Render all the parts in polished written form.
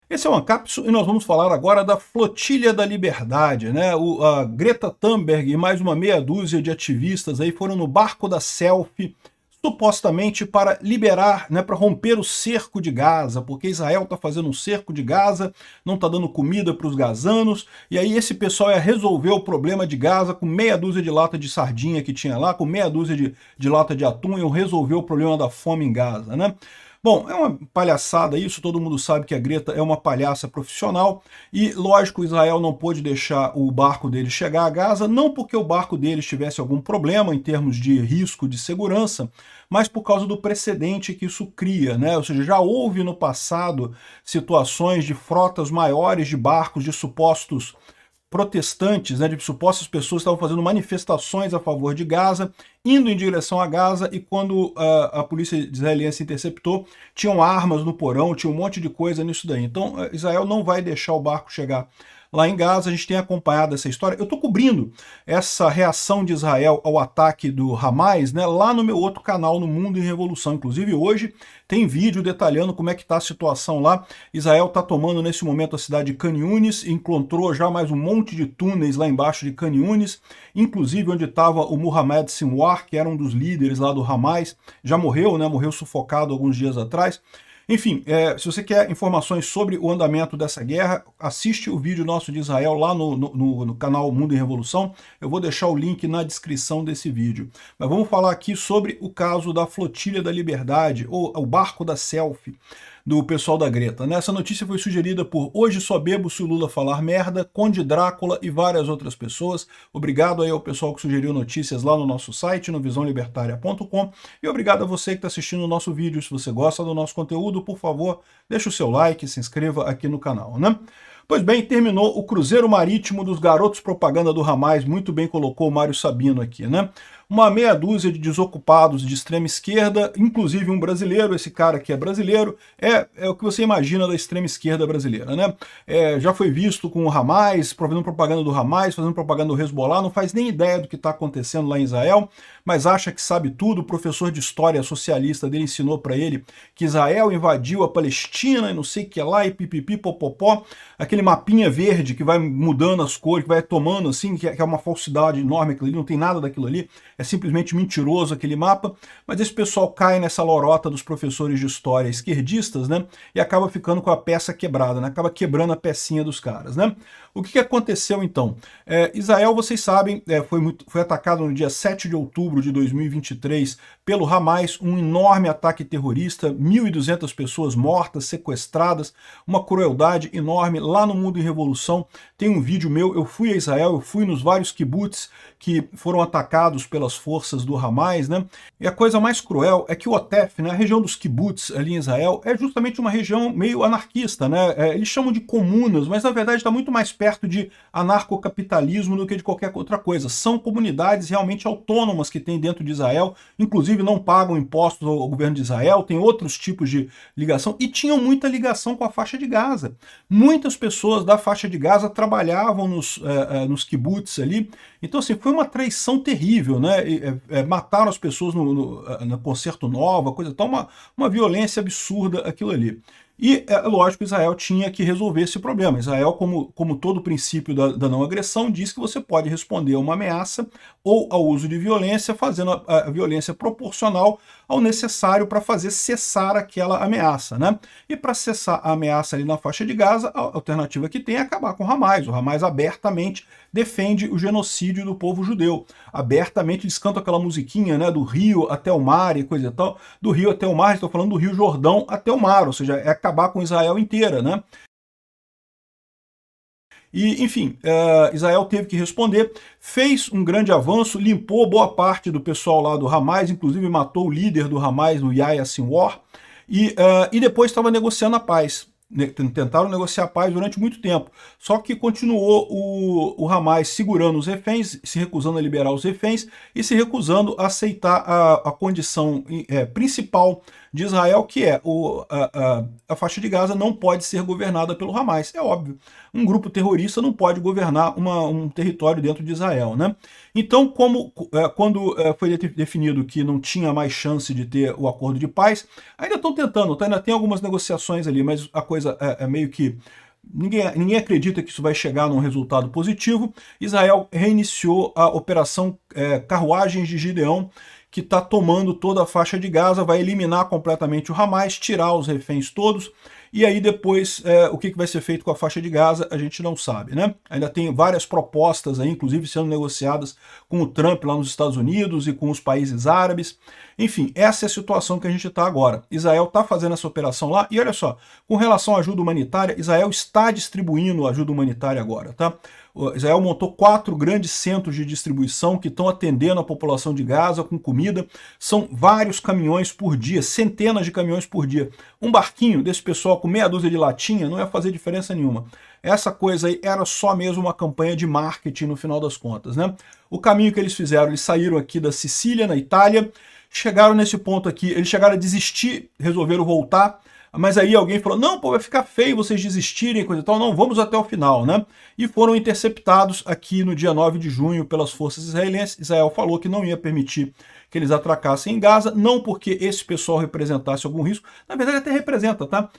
Esse é o Ancapsu e nós vamos falar agora da Flotilha da Liberdade, né? A Greta Thunberg e mais uma meia dúzia de ativistas aí foram no barco da Selfie, supostamente para liberar, né, para romper o cerco de Gaza, porque Israel está fazendo um cerco de Gaza, não está dando comida para os gazanos, e aí esse pessoal ia resolver o problema de Gaza com meia dúzia de lata de sardinha que tinha lá, com meia dúzia de lata de atum, iam resolver o problema da fome em Gaza, né? Bom, é uma palhaçada isso, todo mundo sabe que a Greta é uma palhaça profissional e, lógico, Israel não pôde deixar o barco deles chegar a Gaza, não porque o barco deles tivesse algum problema em termos de risco de segurança, mas por causa do precedente que isso cria, né? Ou seja, já houve no passado situações de frotas maiores de barcos de supostos protestantes, né, de supostas pessoas que estavam fazendo manifestações a favor de Gaza, indo em direção a Gaza, e quando a polícia israelense interceptou, tinham armas no porão, tinha um monte de coisa nisso daí. Então Israel não vai deixar o barco chegar lá em Gaza. A gente tem acompanhado essa história. Eu estou cobrindo essa reação de Israel ao ataque do Hamas, né, lá no meu outro canal, no Mundo em Revolução. Inclusive hoje tem vídeo detalhando como é que está a situação lá. Israel está tomando nesse momento a cidade de Khan Yunis, encontrou já mais um monte de túneis lá embaixo de Khan Yunis, inclusive onde estava o Mohamed Sinwar, que era um dos líderes lá do Hamas, já morreu, né, morreu sufocado alguns dias atrás. Enfim, se você quer informações sobre o andamento dessa guerra, assiste o vídeo nosso de Israel lá no canal Mundo em Revolução. Eu vou deixar o link na descrição desse vídeo. Mas vamos falar aqui sobre o caso da Flotilha da Liberdade, ou o barco da Selfie, do pessoal da Greta, né? Essa notícia foi sugerida por Hoje Só Bebo Se o Lula Falar Merda, Conde Drácula e várias outras pessoas. Obrigado aí ao pessoal que sugeriu notícias lá no nosso site, no visãolibertaria.com, e obrigado a você que está assistindo o nosso vídeo. Se você gosta do nosso conteúdo, por favor, deixe o seu like, se inscreva aqui no canal, né? Pois bem, terminou o Cruzeiro Marítimo dos Garotos Propaganda do Hamas, muito bem colocou o Mário Sabino aqui, né? Uma meia dúzia de desocupados de extrema esquerda, inclusive um brasileiro, esse cara que é brasileiro, é o que você imagina da extrema esquerda brasileira, né? Já foi visto com o Hamas, fazendo propaganda do Hamas, fazendo propaganda do Hezbollah, não faz nem ideia do que está acontecendo lá em Israel, mas acha que sabe tudo. O professor de história socialista dele ensinou para ele que Israel invadiu a Palestina e não sei o que lá, e pipipi, popopó, aquele mapinha verde que vai mudando as cores, que vai tomando assim, que é uma falsidade enorme aquilo ali, não tem nada daquilo ali, é simplesmente mentiroso aquele mapa, mas esse pessoal cai nessa lorota dos professores de história esquerdistas, né, e acaba ficando com a peça quebrada, né, acaba quebrando a pecinha dos caras, né. O que aconteceu então? Israel, vocês sabem, foi atacado no dia 7 de outubro de 2023 pelo Hamas, um enorme ataque terrorista, 1.200 pessoas mortas, sequestradas, uma crueldade enorme. Lá no Mundo em Revolução tem um vídeo meu, eu fui a Israel, eu fui nos vários kibbutz que foram atacados pelas forças do Hamas, né? E a coisa mais cruel é que o Otef, né, a região dos kibbutz ali em Israel, é justamente uma região meio anarquista, né? Eles chamam de comunas, mas na verdade está muito mais perto de anarcocapitalismo do que de qualquer outra coisa. São comunidades realmente autônomas que tem dentro de Israel, inclusive não pagam impostos ao governo de Israel, tem outros tipos de ligação, e tinham muita ligação com a faixa de Gaza. Muitas pessoas da faixa de Gaza trabalhavam nos kibbutz ali. Então, assim, foi uma traição terrível, né? Mataram as pessoas no Concerto Nova, coisa tal, uma violência absurda aquilo ali. E, lógico, Israel tinha que resolver esse problema. Israel, como todo princípio da não agressão, diz que você pode responder a uma ameaça ou ao uso de violência, fazendo a violência proporcional ao necessário para fazer cessar aquela ameaça, né? E para cessar a ameaça ali na faixa de Gaza, a alternativa que tem é acabar com o Hamas. O Hamas abertamente defende o genocídio do povo judeu. Abertamente eles cantam aquela musiquinha, né, do rio até o mar e coisa e tal. Do rio até o mar, estou falando do Rio Jordão até o mar, ou seja, é acabar com Israel inteira, né? E, enfim, Israel teve que responder, fez um grande avanço, limpou boa parte do pessoal lá do Hamas, inclusive matou o líder do Hamas, o Yahya Sinwar, e depois estava negociando a paz. Tentaram negociar a paz durante muito tempo, só que continuou o Hamas segurando os reféns, se recusando a liberar os reféns e se recusando a aceitar a condição principal de Israel, que é a faixa de Gaza não pode ser governada pelo Hamas. É óbvio, um grupo terrorista não pode governar um território dentro de Israel, né? Então, quando foi definido que não tinha mais chance de ter o acordo de paz, ainda estão tentando, tá? Ainda tem algumas negociações ali, mas a coisa é meio que... Ninguém acredita que isso vai chegar num resultado positivo. Israel reiniciou a operação Carruagens de Gideão, que está tomando toda a faixa de Gaza, vai eliminar completamente o Hamas, tirar os reféns todos, e aí depois o que vai ser feito com a faixa de Gaza, a gente não sabe, né? Ainda tem várias propostas aí, inclusive sendo negociadas com o Trump lá nos Estados Unidos e com os países árabes. Enfim, essa é a situação que a gente está agora. Israel está fazendo essa operação lá, e olha só, com relação à ajuda humanitária, Israel está distribuindo ajuda humanitária agora, tá? Israel montou 4 grandes centros de distribuição que estão atendendo a população de Gaza com comida. São vários caminhões por dia, centenas de caminhões por dia. Um barquinho desse pessoal com meia dúzia de latinha não ia fazer diferença nenhuma. Essa coisa aí era só mesmo uma campanha de marketing no final das contas, né? O caminho que eles fizeram, eles saíram aqui da Sicília, na Itália, chegaram nesse ponto aqui, eles chegaram a desistir, resolveram voltar, mas aí alguém falou, não, pô, vai ficar feio vocês desistirem, coisa e tal, não, vamos até o final, né? E foram interceptados aqui no dia 9 de junho pelas forças israelenses. Israel falou que não ia permitir que eles atracassem em Gaza, não porque esse pessoal representasse algum risco, na verdade até representa, tá?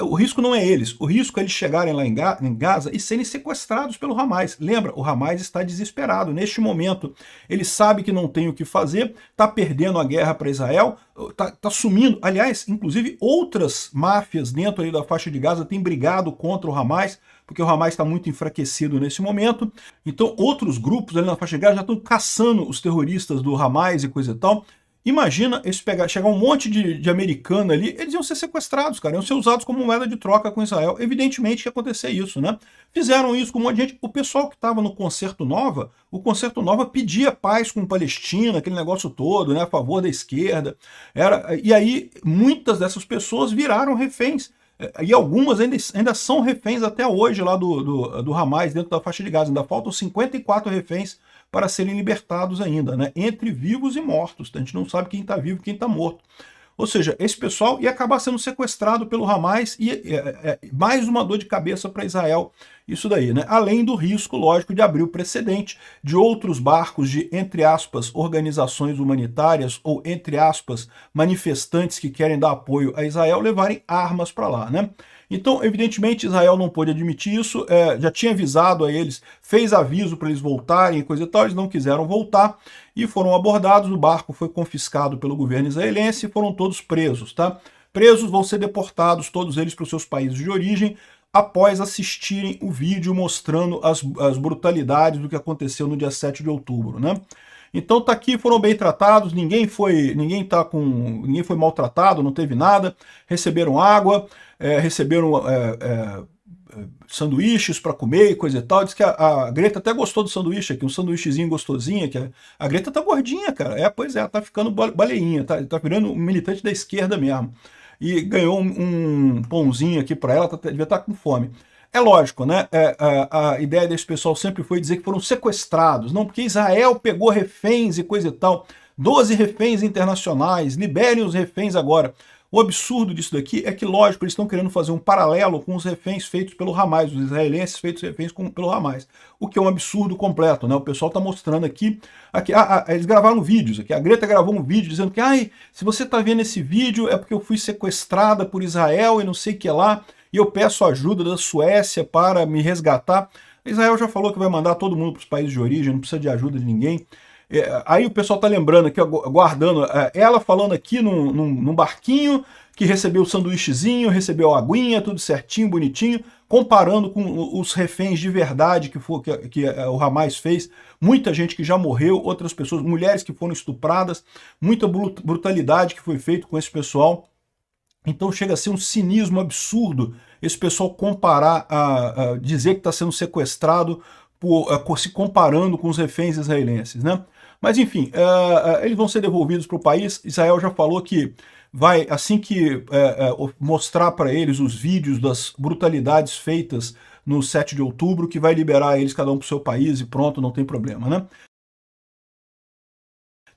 O risco não é eles, o risco é eles chegarem lá em Gaza e serem sequestrados pelo Hamas. Lembra, o Hamas está desesperado. Neste momento, ele sabe que não tem o que fazer, está perdendo a guerra para Israel, está sumindo. Aliás, inclusive outras máfias dentro ali da faixa de Gaza têm brigado contra o Hamas, porque o Hamas está muito enfraquecido nesse momento. Então outros grupos ali na faixa de Gaza já estão caçando os terroristas do Hamas e coisa e tal. Imagina chegar um monte de americano ali, eles iam ser sequestrados, cara, iam ser usados como moeda de troca com Israel. Evidentemente ia acontecer isso, né? Fizeram isso com um monte de gente. O pessoal que estava no Concerto Nova, o Concerto Nova pedia paz com Palestina, aquele negócio todo, né, a favor da esquerda. E aí muitas dessas pessoas viraram reféns. E algumas ainda são reféns até hoje lá do Hamas, dentro da faixa de Gaza. Ainda faltam 54 reféns para serem libertados ainda, né? Entre vivos e mortos. A gente não sabe quem está vivo e quem está morto. Ou seja, esse pessoal ia acabar sendo sequestrado pelo Hamas e mais uma dor de cabeça para Israel isso daí, né? Além do risco, lógico, de abrir o precedente de outros barcos de, entre aspas, organizações humanitárias ou, entre aspas, manifestantes que querem dar apoio a Israel levarem armas para lá, né? Então, evidentemente, Israel não pôde admitir isso, já tinha avisado a eles, fez aviso para eles voltarem e coisa e tal, eles não quiseram voltar e foram abordados, o barco foi confiscado pelo governo israelense e foram todos presos, tá? Presos, vão ser deportados, todos eles para os seus países de origem, após assistirem o vídeo mostrando as brutalidades do que aconteceu no dia 7 de outubro, né? Então tá aqui, foram bem tratados, ninguém foi maltratado, não teve nada, receberam água, receberam sanduíches para comer e coisa e tal. Diz que a Greta até gostou do sanduíche aqui, um sanduíchezinho gostosinho, que a Greta tá gordinha, cara. Pois é, tá ficando baleinha, tá virando um militante da esquerda mesmo. E ganhou um pãozinho aqui para ela, devia estar com fome. É lógico, né? A ideia desse pessoal sempre foi dizer que foram sequestrados, não, porque Israel pegou reféns e coisa e tal. 12 reféns internacionais, liberem os reféns agora. O absurdo disso daqui é que, lógico, eles estão querendo fazer um paralelo com os reféns feitos pelo Hamas, os israelenses feitos reféns pelo Hamas, o que é um absurdo completo, né? O pessoal está mostrando aqui eles gravaram vídeos aqui, a Greta gravou um vídeo dizendo que, se você está vendo esse vídeo é porque eu fui sequestrada por Israel e não sei o que lá, e eu peço ajuda da Suécia para me resgatar. Israel já falou que vai mandar todo mundo para os países de origem, não precisa de ajuda de ninguém. Aí o pessoal tá lembrando aqui, aguardando, ela falando aqui num barquinho, que recebeu o sanduíchezinho, recebeu a aguinha, tudo certinho, bonitinho, comparando com os reféns de verdade que o Hamas fez. Muita gente que já morreu, outras pessoas, mulheres que foram estupradas, muita brutalidade que foi feita com esse pessoal. Então chega a ser um cinismo absurdo esse pessoal comparar, dizer que está sendo sequestrado se comparando com os reféns israelenses, né? Mas enfim, eles vão ser devolvidos para o país. Israel já falou que vai, assim que mostrar para eles os vídeos das brutalidades feitas no 7 de outubro, que vai liberar eles cada um para o seu país e pronto, não tem problema, né?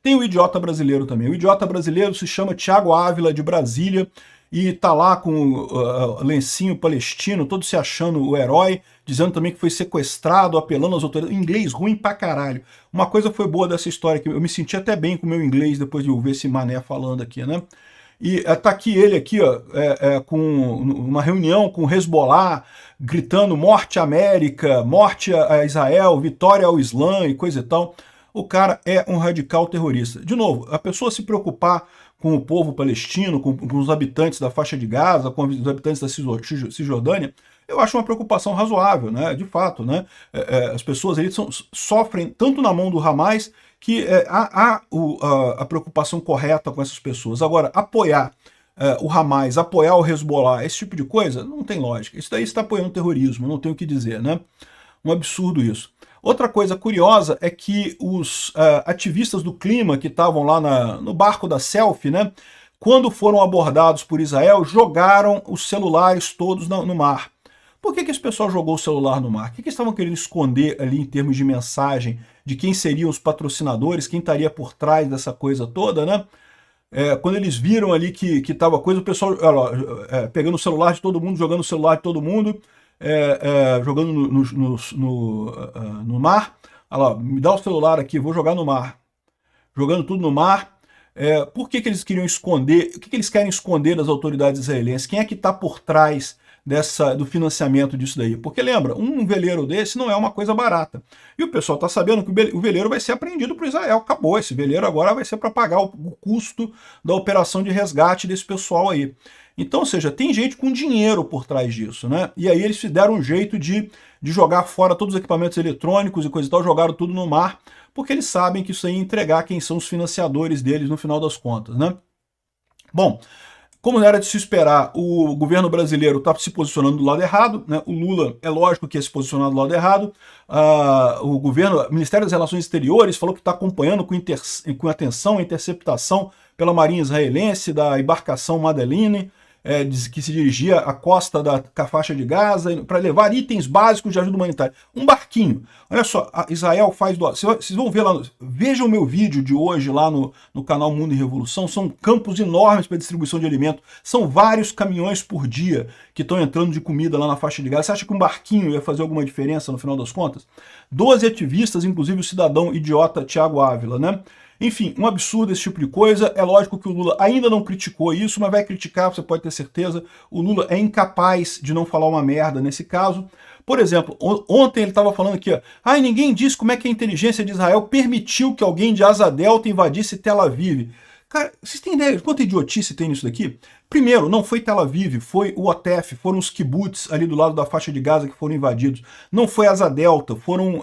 Tem o idiota brasileiro também. O idiota brasileiro se chama Thiago Ávila, de Brasília, e tá lá com o lencinho palestino, todo se achando o herói, dizendo também que foi sequestrado, apelando às autoridades. Inglês ruim pra caralho. Uma coisa foi boa dessa história, que eu me senti até bem com o meu inglês depois de ouvir esse mané falando aqui, né? E tá aqui ele aqui, ó, com uma reunião com o Hezbollah, gritando morte à América, morte a Israel, vitória ao Islã e coisa e tal. O cara é um radical terrorista. De novo, a pessoa se preocupar com o povo palestino, com os habitantes da faixa de Gaza, com os habitantes da Cisjordânia, eu acho uma preocupação razoável, né? De fato, né? As pessoas ali sofrem tanto na mão do Hamas que há a preocupação correta com essas pessoas. Agora, apoiar o Hamas, apoiar o Hezbollah, esse tipo de coisa, não tem lógica. Isso daí está apoiando o terrorismo, não tem o que dizer, né? Um absurdo isso. Outra coisa curiosa é que os ativistas do clima que estavam lá no barco da selfie, né, quando foram abordados por Israel, jogaram os celulares todos no mar. Por que esse pessoal jogou o celular no mar? O que eles estavam querendo esconder ali em termos de mensagem, de quem seriam os patrocinadores, quem estaria por trás dessa coisa toda, né? Quando eles viram ali que estava coisa, o pessoal pegando o celular de todo mundo, jogando o celular de todo mundo, jogando no mar. Olha lá, me dá o celular aqui, vou jogar no mar. Jogando tudo no mar. Por que eles queriam esconder? O que eles querem esconder das autoridades israelenses? Quem é que está por trás do financiamento disso daí? Porque lembra, um veleiro desse não é uma coisa barata. E o pessoal está sabendo que o veleiro vai ser apreendido por Israel. Acabou, esse veleiro agora vai ser para pagar o custo da operação de resgate desse pessoal aí. Então, ou seja, tem gente com dinheiro por trás disso, né? E aí eles deram um jeito de jogar fora todos os equipamentos eletrônicos e coisa e tal, jogaram tudo no mar, porque eles sabem que isso aí ia entregar quem são os financiadores deles no final das contas, né? Bom, como era de se esperar, o governo brasileiro está se posicionando do lado errado, né? O Lula, é lógico que ia se posicionar do lado errado. O Ministério das Relações Exteriores falou que está acompanhando com atenção a interceptação pela Marinha Israelense da embarcação Madeleine, que se dirigia à costa da faixa de Gaza para levar itens básicos de ajuda humanitária. Um barquinho. Olha só, Israel faz vocês vão ver lá, vejam o meu vídeo de hoje lá no canal Mundo e Revolução, são campos enormes para distribuição de alimento, são vários caminhões por dia que estão entrando de comida lá na faixa de Gaza. Você acha que um barquinho ia fazer alguma diferença no final das contas? 12 ativistas, inclusive o cidadão idiota Thiago Ávila, né? Enfim, um absurdo esse tipo de coisa. É lógico que o Lula ainda não criticou isso, mas vai criticar, você pode ter certeza. O Lula é incapaz de não falar uma merda nesse caso. Por exemplo, ontem ele estava falando aqui, ó, ninguém disse como é que a inteligência de Israel permitiu que alguém de asa delta invadisse Tel Aviv. Cara, vocês têm ideia de quanta idiotice tem nisso daqui? Primeiro, não foi Tel Aviv, foi o Otef, foram os kibbutz ali do lado da faixa de Gaza que foram invadidos. Não foi Asa Delta, foram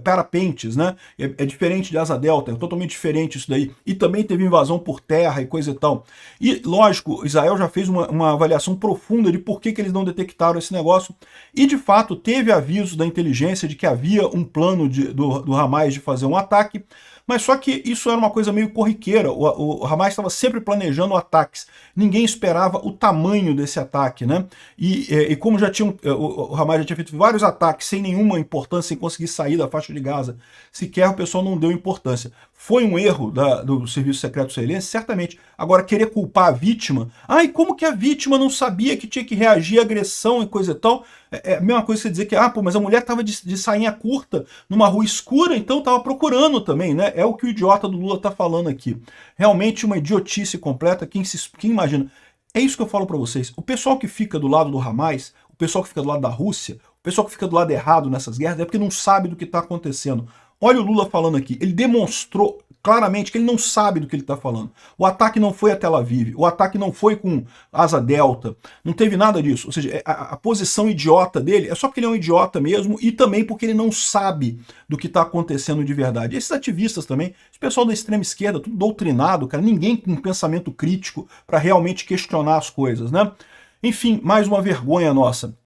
parapentes, né? É diferente de Asa Delta, é totalmente diferente isso daí. E também teve invasão por terra e coisa e tal. E, lógico, Israel já fez uma avaliação profunda de por que eles não detectaram esse negócio. E, de fato, teve avisos da inteligência de que havia um plano do Hamas de fazer um ataque. Mas só que isso era uma coisa meio corriqueira, o Hamas estava sempre planejando ataques, ninguém esperava o tamanho desse ataque, né? E como o Hamas já tinha feito vários ataques sem nenhuma importância, sem conseguir sair da faixa de Gaza, sequer o pessoal não deu importância. Foi um erro do Serviço Secreto Israelense, certamente. Agora, querer culpar a vítima, e como que a vítima não sabia que tinha que reagir à agressão e coisa e tal? É a mesma coisa que você dizer que, mas a mulher estava de sainha curta, numa rua escura, então estava procurando também, né? É o que o idiota do Lula está falando aqui. Realmente uma idiotice completa, quem imagina? É isso que eu falo para vocês. O pessoal que fica do lado do Hamas, o pessoal que fica do lado da Rússia, o pessoal que fica do lado errado nessas guerras, é porque não sabe do que está acontecendo. Olha o Lula falando aqui, ele demonstrou claramente que ele não sabe do que ele está falando. O ataque não foi a Tel Aviv, o ataque não foi com Asa Delta, não teve nada disso. Ou seja, a posição idiota dele é só porque ele é um idiota mesmo e também porque ele não sabe do que está acontecendo de verdade. Esses ativistas também, esse pessoal da extrema esquerda, tudo doutrinado, cara, ninguém com pensamento crítico para realmente questionar as coisas, né? Enfim, mais uma vergonha nossa.